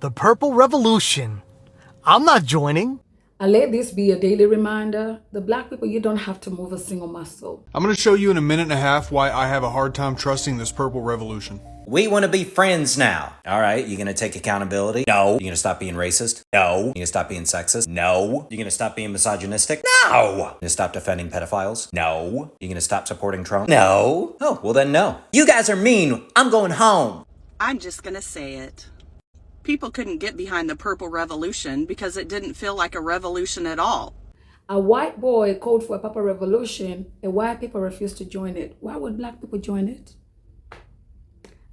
The Purple Revolution. I'm not joining. I let this be a daily reminder. The black people, you don't have to move a single muscle. I'm going to show you in a minute and a half why I have a hard time trusting this purple revolution. We want to be friends now. All right, you gonna take accountability? No. You gonna stop being racist? No. You gonna stop being sexist? No. You gonna stop being misogynistic? No. You gonna stop defending pedophiles? No. You gonna stop supporting Trump? No. Oh, well then no. You guys are mean. I'm going home. I'm just gonna say it. People couldn't get behind the Purple Revolution because it didn't feel like a revolution at all. A white boy called for a purple revolution, and white people refused to join it. Why would black people join it?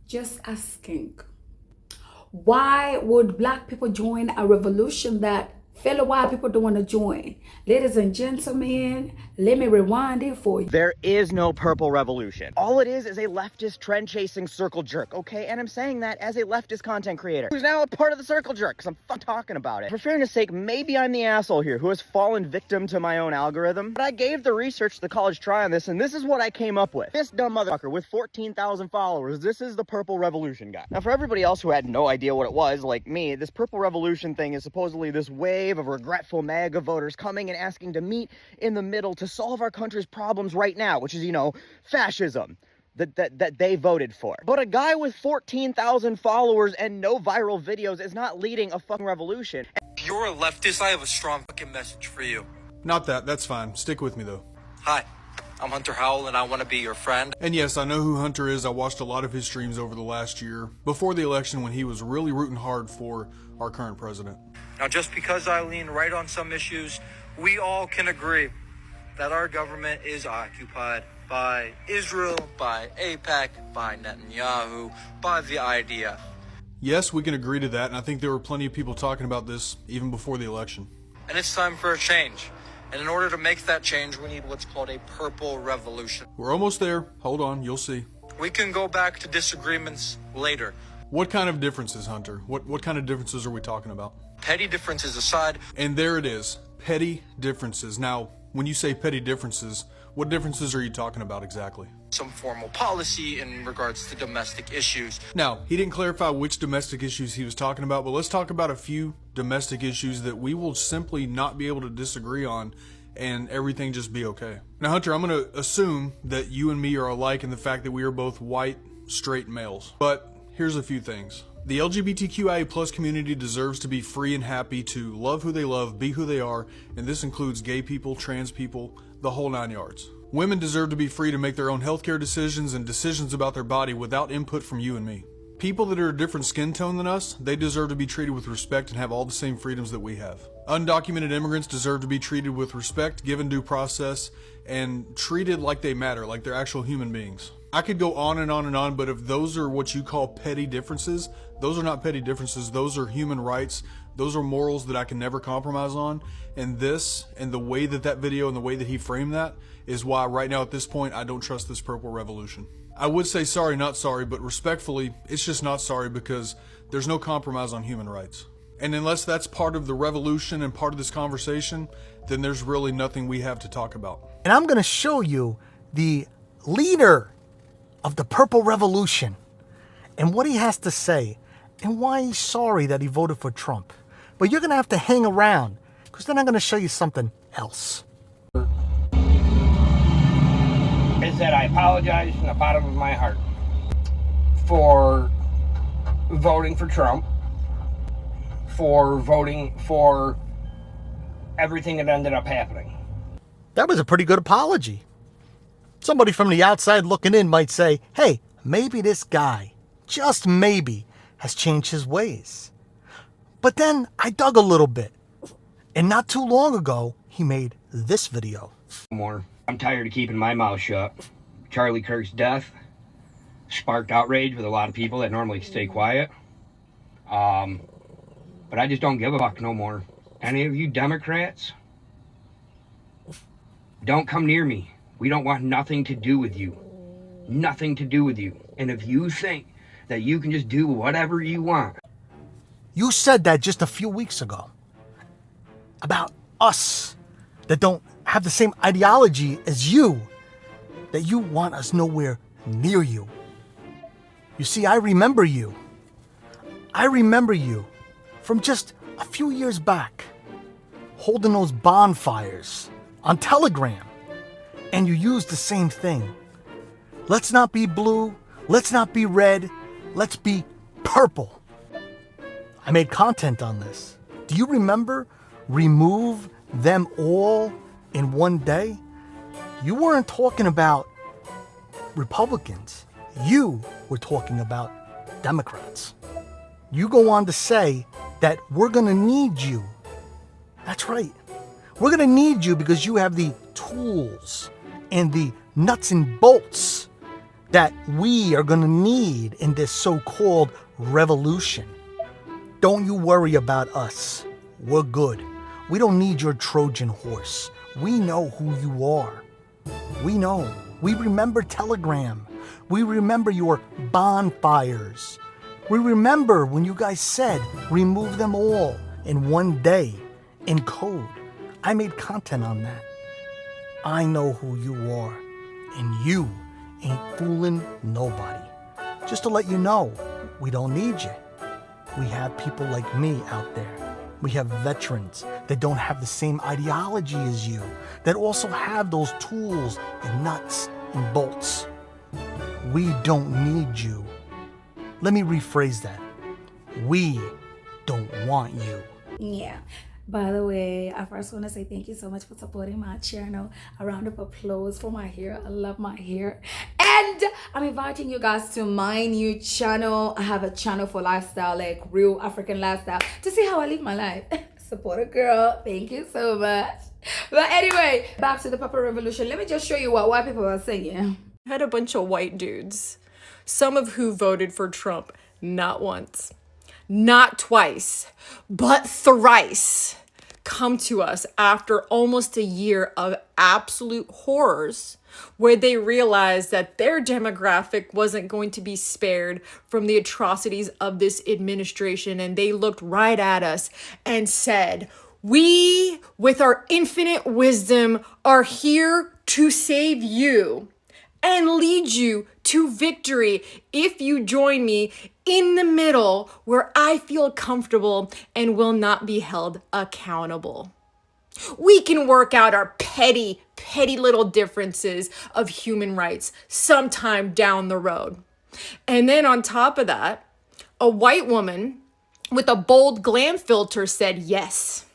Just asking. Why would black people join a revolution that fellow white people don't want to join? Ladies and gentlemen, let me rewind it for you. There is no purple revolution. All it is a leftist trend-chasing circle jerk, okay? And I'm saying that as a leftist content creator who's now a part of the circle jerk because I'm talking about it. For fairness sake, maybe I'm the asshole here who has fallen victim to my own algorithm, but I gave the research to the college try on this, and this is what I came up with. This dumb motherfucker with 14,000 followers, this is the purple revolution guy. Now, for everybody else who had no idea what it was, like me, this purple revolution thing is supposedly this wave of regretful MAGA voters coming and asking to meet in the middle to solve our country's problems right now, which is, you know, fascism that they voted for. But a guy with 14,000 followers and no viral videos is not leading a fucking revolution. If you're a leftist, I have a strong fucking message for you. Not that. That's fine. Stick with me, though. Hi, I'm Hunter Howell, and I want to be your friend. And yes, I know who Hunter is. I watched a lot of his streams over the last year, before the election when he was really rooting hard for our current president. Now, just because I lean right on some issues, we all can agree that our government is occupied by Israel, by AIPAC, by Netanyahu, by the IDF. Yes, we can agree to that, and I think there were plenty of people talking about this even before the election. And it's time for a change. And in order to make that change, we need what's called a purple revolution. We're almost there. Hold on, you'll see. We can go back to disagreements later. What kind of differences, Hunter? What kind of differences are we talking about? Petty differences aside. And there it is. Petty differences. Now, when you say petty differences, what differences are you talking about exactly? Some formal policy in regards to domestic issues. Now, he didn't clarify which domestic issues he was talking about, but let's talk about a few domestic issues that we will simply not be able to disagree on and everything just be okay. Now, Hunter, I'm going to assume that you and me are alike in the fact that we are both white, straight males. But here's a few things. The LGBTQIA plus community deserves to be free and happy to love who they love, be who they are, and this includes gay people, trans people, the whole 9 yards. Women deserve to be free to make their own healthcare decisions and decisions about their body without input from you and me. People that are a different skin tone than us, they deserve to be treated with respect and have all the same freedoms that we have. Undocumented immigrants deserve to be treated with respect, given due process, and treated like they matter, like they're actual human beings. I could go on and on and on, but if those are what you call petty differences, those are not petty differences. Those are human rights. Those are morals that I can never compromise on. And this, and the way that that video and the way that he framed that, is why right now at this point, I don't trust this purple revolution. I would say sorry, not sorry, but respectfully, it's just not sorry because there's no compromise on human rights. And unless that's part of the revolution and part of this conversation, then there's really nothing we have to talk about. And I'm going to show you the leader of the Purple Revolution and what he has to say and why he's sorry that he voted for Trump. But you're going to have to hang around because then I'm going to show you something else. Is that I apologize from the bottom of my heart for voting for Trump, for voting for everything that ended up happening. That was a pretty good apology. Somebody from the outside looking in might say, hey, maybe this guy, just maybe, has changed his ways. But then I dug a little bit. And not too long ago, he made this video. More. I'm tired of keeping my mouth shut. Charlie Kirk's death sparked outrage with a lot of people that normally stay quiet. But I just don't give a fuck no more. Any of you Democrats, don't come near me. We don't want nothing to do with you. Nothing to do with you. And if you think that you can just do whatever you want. You said that just a few weeks ago about us that don't have the same ideology as you, that you want us nowhere near you. You see, I remember you. I remember you from just a few years back, holding those bonfires on Telegram, and you used the same thing. Let's not be blue, let's not be red, let's be purple. I made content on this. Do you remember remove them all in one day? You weren't talking about Republicans. You were talking about Democrats. You go on to say that we're going to need you. That's right. We're going to need you because you have the tools and the nuts and bolts that we are going to need in this so-called revolution. Don't you worry about us. We're good. We don't need your Trojan horse. We know who you are. We know. We remember Telegram. We remember your bonfires. We remember when you guys said remove them all in one day in code. I made content on that. I know who you are, and you ain't fooling nobody. Just to let you know, we don't need you. We have people like me out there. We have veterans that don't have the same ideology as you, that also have those tools and nuts and bolts. We don't need you. Let me rephrase that. We don't want you. Yeah. By the way, I first want to say thank you so much for supporting my channel. A round of applause for my hair. I love my hair. And I'm inviting you guys to my new channel. I have a channel for lifestyle, like real African lifestyle, to see how I live my life. Support a girl. Thank you so much. But anyway, back to the Papa Revolution. Let me just show you what white people are saying. I had a bunch of white dudes, some of who voted for Trump not once, not twice, but thrice, come to us after almost a year of absolute horrors, where they realized that their demographic wasn't going to be spared from the atrocities of this administration. And they looked right at us and said, we, with our infinite wisdom, are here to save you and lead you to victory if you join me in the middle where I feel comfortable and will not be held accountable. We can work out our petty little differences of human rights sometime down the road. And then on top of that, a white woman with a bold glam filter said, yes,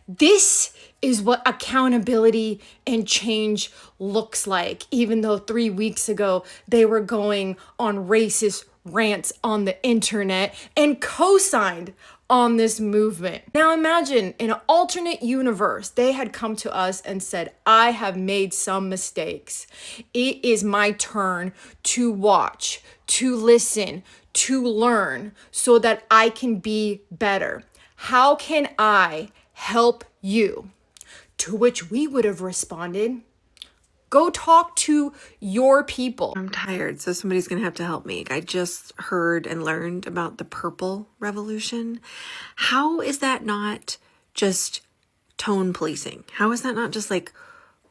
this is what accountability and change looks like, even though 3 weeks ago they were going on racist rants on the internet and co-signed on this movement. Now imagine in an alternate universe, they had come to us and said, I have made some mistakes. It is my turn to watch, to listen, to learn so that I can be better. How can I help you? To which we would have responded, go talk to your people. I'm tired, so somebody's going to have to help me. I just heard and learned about the purple revolution. How is that not just tone policing? How is that not just like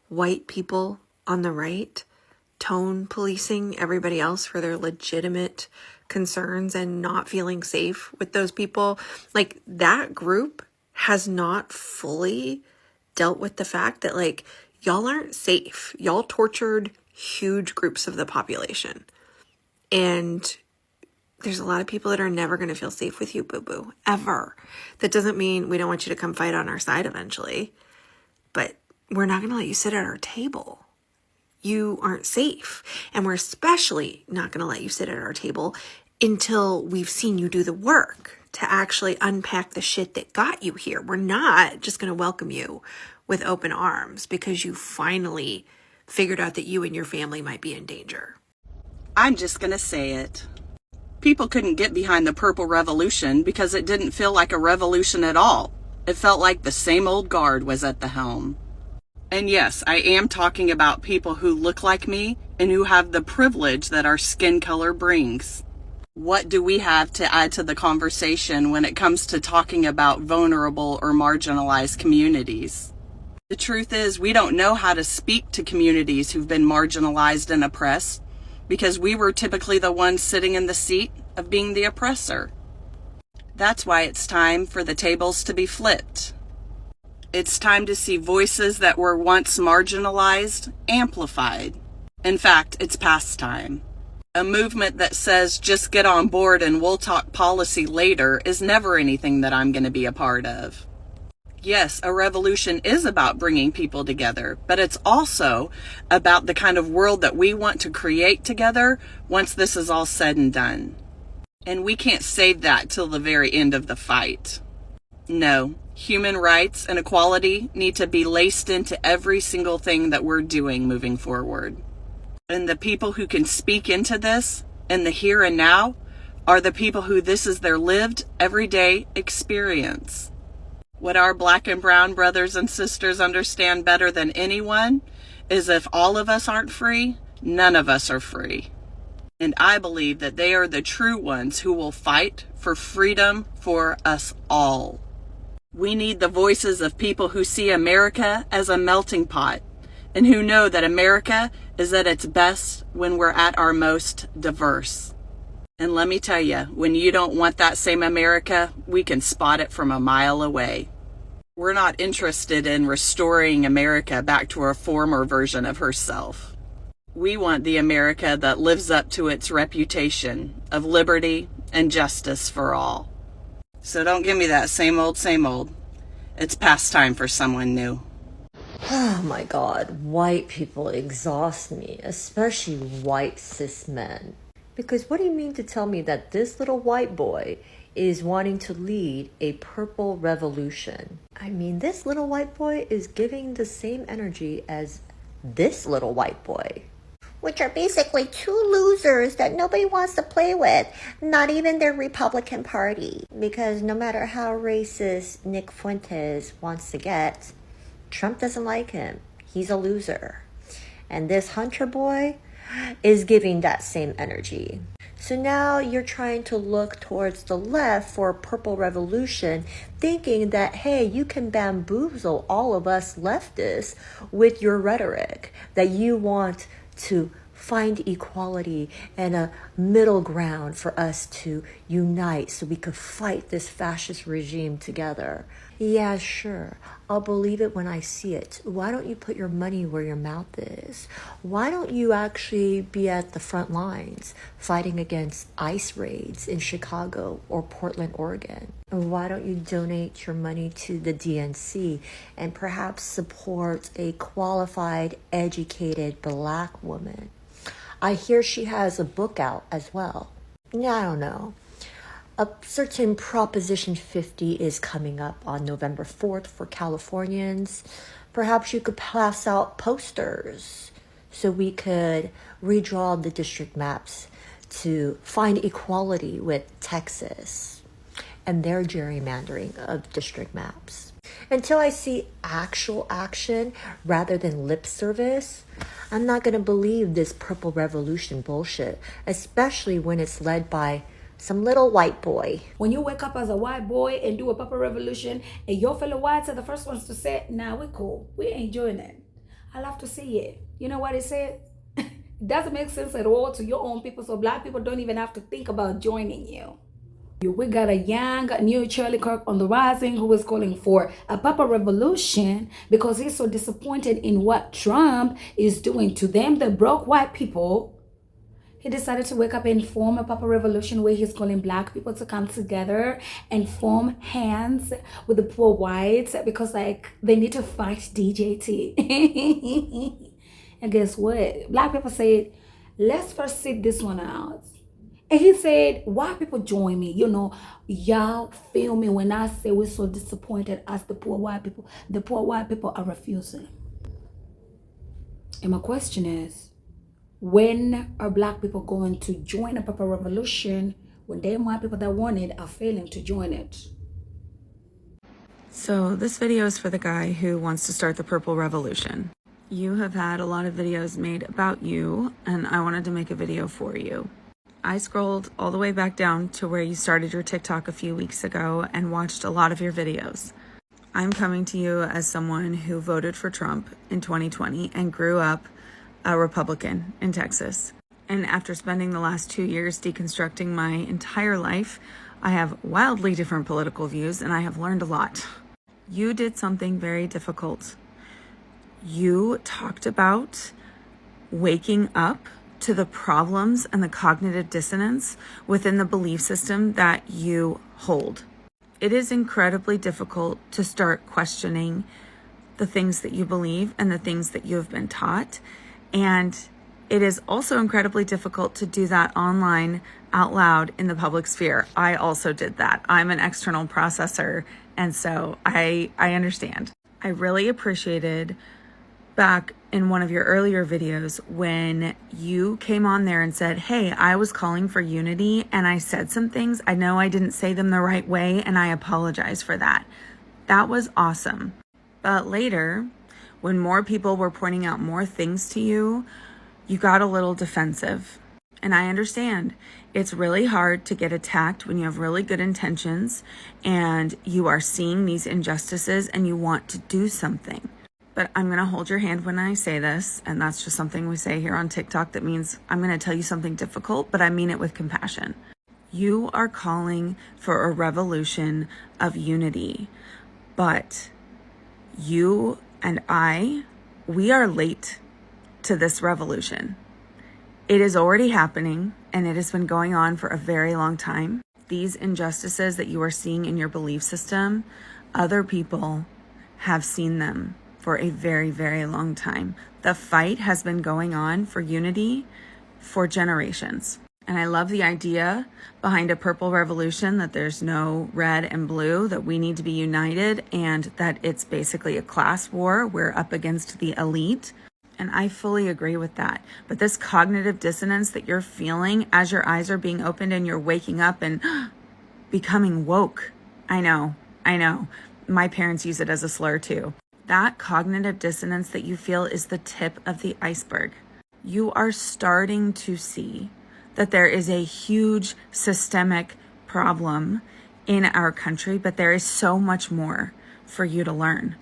white people on the right tone policing everybody else for their legitimate concerns and not feeling safe with those people? Like, that group has not fully dealt with the fact that, like, y'all aren't safe. Y'all tortured huge groups of the population. And there's a lot of people that are never going to feel safe with you, boo-boo, ever. That doesn't mean we don't want you to come fight on our side eventually, but we're not going to let you sit at our table. You aren't safe. And we're especially not going to let you sit at our table until we've seen you do the work to actually unpack the shit that got you here. We're not just going to welcome you with open arms because you finally figured out that you and your family might be in danger. I'm just going to say it. People couldn't get behind the Purple Revolution because it didn't feel like a revolution at all. It felt like the same old guard was at the helm. And yes, I am talking about people who look like me and who have the privilege that our skin color brings. What do we have to add to the conversation when it comes to talking about vulnerable or marginalized communities? The truth is, we don't know how to speak to communities who've been marginalized and oppressed because we were typically the ones sitting in the seat of being the oppressor. That's why it's time for the tables to be flipped. It's time to see voices that were once marginalized amplified. In fact, it's past time. A movement that says just get on board and we'll talk policy later is never anything that I'm going to be a part of. Yes, a revolution is about bringing people together, but it's also about the kind of world that we want to create together once this is all said and done. And we can't save that till the very end of the fight. No, human rights and equality need to be laced into every single thing that we're doing moving forward. And the people who can speak into this in the here and now are the people who this is their lived everyday experience. What our Black and brown brothers and sisters understand better than anyone is if all of us aren't free, none of us are free. And I believe that they are the true ones who will fight for freedom for us all. We need the voices of people who see America as a melting pot and who know that America is at its best when we're at our most diverse. And let me tell you, when you don't want that same America, we can spot it from a mile away. We're not interested in restoring America back to a former version of herself. We want the America that lives up to its reputation of liberty and justice for all. So don't give me that same old, same old. It's past time for someone new. Oh my God, white people exhaust me, especially white cis men. Because what do you mean to tell me that this little white boy is wanting to lead a purple revolution? I mean, this little white boy is giving the same energy as this little white boy. Which are basically two losers that nobody wants to play with, not even their Republican Party. Because no matter how racist Nick Fuentes wants to get, Trump doesn't like him. He's a loser. And this Hunter boy is giving that same energy. So now you're trying to look towards the left for a purple revolution, thinking that, hey, you can bamboozle all of us leftists with your rhetoric, that you want to find equality and a middle ground for us to unite so we could fight this fascist regime together. Yeah, sure. I'll believe it when I see it. Why don't you put your money where your mouth is? Why don't you actually be at the front lines fighting against ICE raids in Chicago or Portland, Oregon? And why don't you donate your money to the DNC and perhaps support a qualified, educated Black woman? I hear she has a book out as well. Yeah, I don't know. A certain Proposition 50 is coming up on November 4th for Californians. Perhaps you could pass out posters so we could redraw the district maps to find equality with Texas and their gerrymandering of district maps. Until I see actual action rather than lip service, I'm not going to believe this purple revolution bullshit, especially when it's led by some little white boy. When you wake up as a white boy and do a purple revolution and your fellow whites are the first ones to say, nah, we're cool. We ain't doing it. I love to see it. You know what it said? It doesn't make sense at all to your own people, so Black people don't even have to think about joining you. We got a young new Charlie Kirk on the rising who is calling for a purple revolution because he's so disappointed in what Trump is doing to them, the broke white people. He decided to wake up and form a purple revolution where he's calling Black people to come together and form hands with the poor whites because like they need to fight DJT. And guess what? Black people said, let's first sit this one out. And he said, white people join me. You know, y'all feel me when I say we're so disappointed as the poor white people. The poor white people are refusing. And my question is, when are Black people going to join a purple revolution when them white people that want it are failing to join it? So this video is for the guy who wants to start the purple revolution. You have had a lot of videos made about you, and I wanted to make a video for you. I scrolled all the way back down to where you started your TikTok a few weeks ago and watched a lot of your videos. I'm coming to you as someone who voted for Trump in 2020 and grew up a Republican in Texas. And after spending the last 2 years deconstructing my entire life, I have wildly different political views, and I have learned a lot. You did something very difficult. You talked about waking up to the problems and the cognitive dissonance within the belief system that you hold. It is incredibly difficult to start questioning the things that you believe and the things that you have been taught. And it is also incredibly difficult to do that online out loud in the public sphere. I also did that. I'm an external processor, and so I understand. I really appreciated back in one of your earlier videos when you came on there and said, hey, I was calling for unity and I said some things. I know I didn't say them the right way and I apologize for that. That was awesome. But later, when more people were pointing out more things to you, you got a little defensive. And I understand it's really hard to get attacked when you have really good intentions and you are seeing these injustices and you want to do something. But I'm going to hold your hand when I say this, and that's just something we say here on TikTok that means I'm going to tell you something difficult, but I mean it with compassion. You are calling for a revolution of unity, but you and we are late to this revolution. It is already happening, and it has been going on for a very long time. These injustices that you are seeing in your belief system, other people have seen them for a very, very long time. The fight has been going on for unity for generations. And I love the idea behind a purple revolution, that there's no red and blue, that we need to be united, and that it's basically a class war. We're up against the elite. And I fully agree with that. But this cognitive dissonance that you're feeling as your eyes are being opened and you're waking up and becoming woke. I know. My parents use it as a slur too. That cognitive dissonance that you feel is the tip of the iceberg. You are starting to see that there is a huge systemic problem in our country, but there is so much more for you to learn.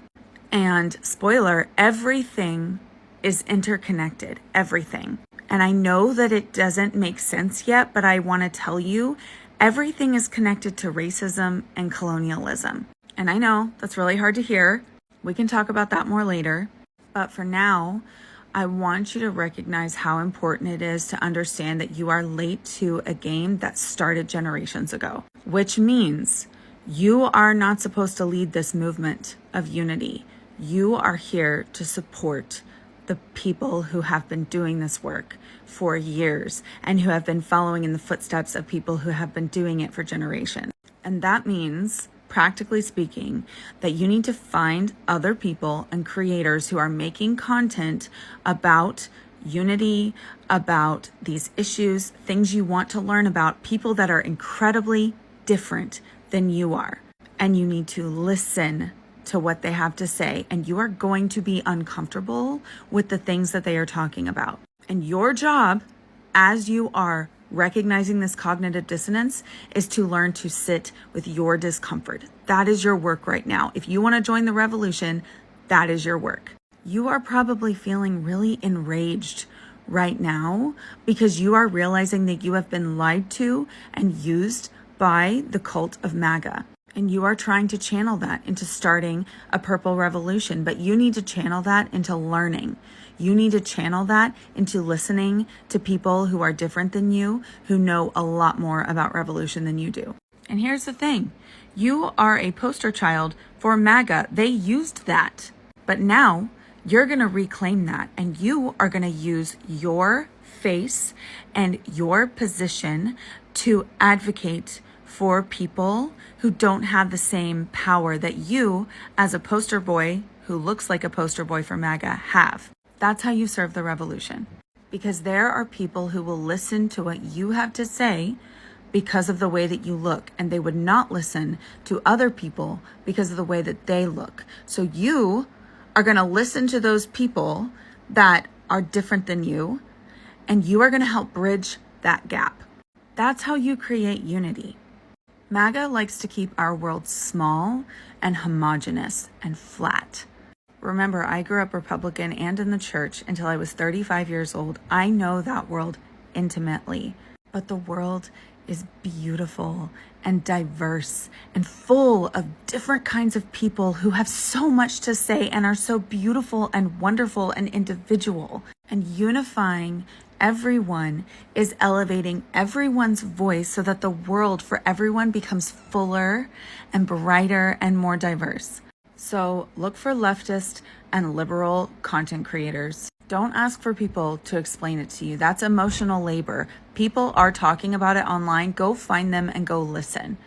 And spoiler, everything is interconnected, everything. And I know that it doesn't make sense yet, but I want to tell you, everything is connected to racism and colonialism. And I know that's really hard to hear. We can talk about that more later. But for now, I want you to recognize how important it is to understand that you are late to a game that started generations ago, which means you are not supposed to lead this movement of unity. You are here to support the people who have been doing this work for years and who have been following in the footsteps of people who have been doing it for generations. And that means, practically speaking, that you need to find other people and creators who are making content about unity, about these issues, things you want to learn about, people that are incredibly different than you are. And you need to listen to what they have to say. And you are going to be uncomfortable with the things that they are talking about. And your job, as you are recognizing this cognitive dissonance, is to learn to sit with your discomfort. That is your work right now. If you want to join the revolution, that is your work. You are probably feeling really enraged right now because you are realizing that you have been lied to and used by the cult of MAGA. And you are trying to channel that into starting a purple revolution, but you need to channel that into learning. You need to channel that into listening to people who are different than you, who know a lot more about revolution than you do. And here's the thing. You are a poster child for MAGA. They used that. But now you're going to reclaim that, and you are going to use your face and your position to advocate for people who don't have the same power that you, as a poster boy who looks like a poster boy for MAGA, have. That's how you serve the revolution. Because there are people who will listen to what you have to say because of the way that you look, and they would not listen to other people because of the way that they look. So you are going to listen to those people that are different than you, and you are going to help bridge that gap. That's how you create unity. MAGA likes to keep our world small and homogenous and flat. Remember, I grew up Republican and in the church until I was 35 years old. I know that world intimately, but the world is beautiful and diverse and full of different kinds of people who have so much to say and are so beautiful and wonderful and individual. And unifying everyone is elevating everyone's voice so that the world for everyone becomes fuller and brighter and more diverse. So look for leftist and liberal content creators. Don't ask for people to explain it to you. That's emotional labor. People are talking about it online. Go find them and go listen.